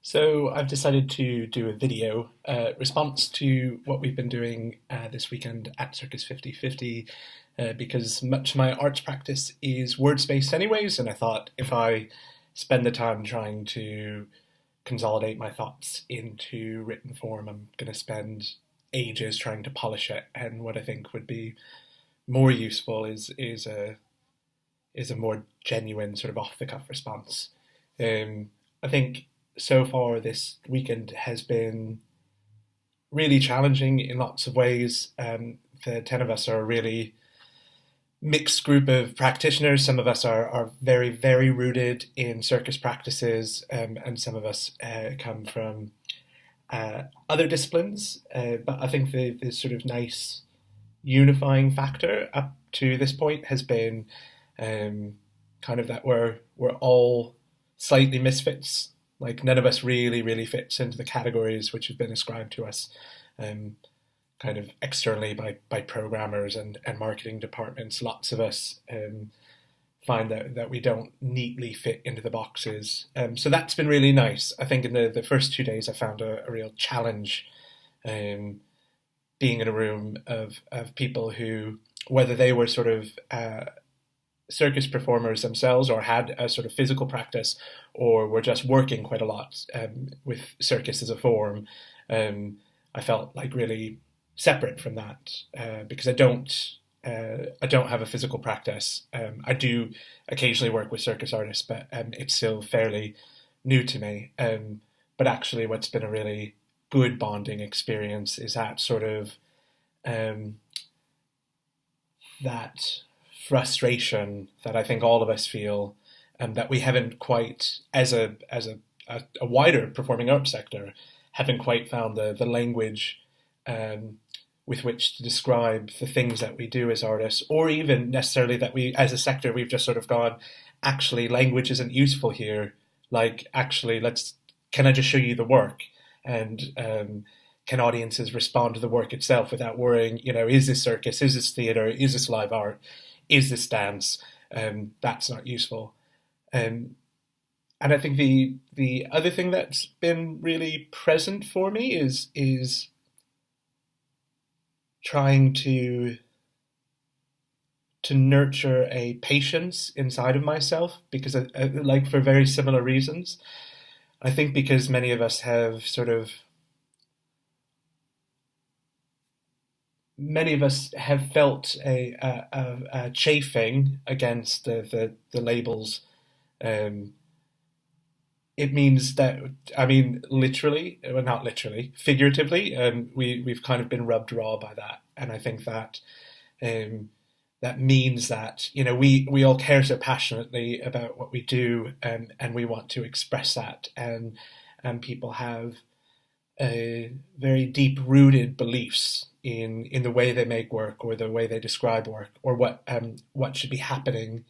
So I've decided to do a video response to what we've been doing this weekend at Circus 50/50 because much of my arts practice is words-based anyways, and I thought if I spend the time trying to consolidate my thoughts into written form, I'm going to spend ages trying to polish it, and what I think would be more useful is a more genuine sort of off-the-cuff response. I think so far this weekend has been really challenging in lots of ways. The 10 of us are a really mixed group of practitioners. Some of us are very, very rooted in circus practices, and some of us come from other disciplines. But I think the sort of nice unifying factor up to this point has been kind of that we're all slightly misfits. Like none of us really fits into the categories which have been ascribed to us kind of externally by programmers and marketing departments. Lots of us find that we don't neatly fit into the boxes. So that's been really nice. I think in the first 2 days I found a real challenge being in a room of people who, whether they were sort of circus performers themselves or had a sort of physical practice or were just working quite a lot with circus as a form, I felt like really separate from that because I don't have a physical practice. I do occasionally work with circus artists, but it's still fairly new to me. But actually what's been a really good bonding experience is that sort of that frustration that I think all of us feel, and that we haven't quite, as a wider performing arts sector, haven't quite found the language with which to describe the things that we do as artists, or even necessarily that we, as a sector, we've just sort of gone, actually, language isn't useful here. Like, actually, can I just show you the work? And can audiences respond to the work itself without worrying, is this circus, is this theatre, is this live art? Is this dance? That's not useful. And I think the other thing that's been really present for me is trying to nurture a patience inside of myself, because like for very similar reasons. I think because many of us have felt a chafing against the labels. It means that, literally, well, not literally, figuratively, we've kind of been rubbed raw by that, and I think that that means that we all care so passionately about what we do, and we want to express that, and people have very deep-rooted beliefs in the way they make work or the way they describe work or what should be happening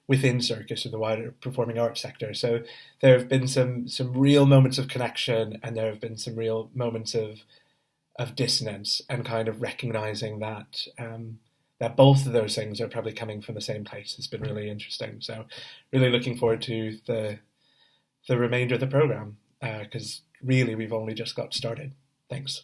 within circus or the wider performing arts sector. So there have been some real moments of connection, and there have been some real moments of dissonance, and kind of recognizing that that both of those things are probably coming from the same place has been really interesting. So really looking forward to the remainder of the program, because really we've only just got started. Thanks.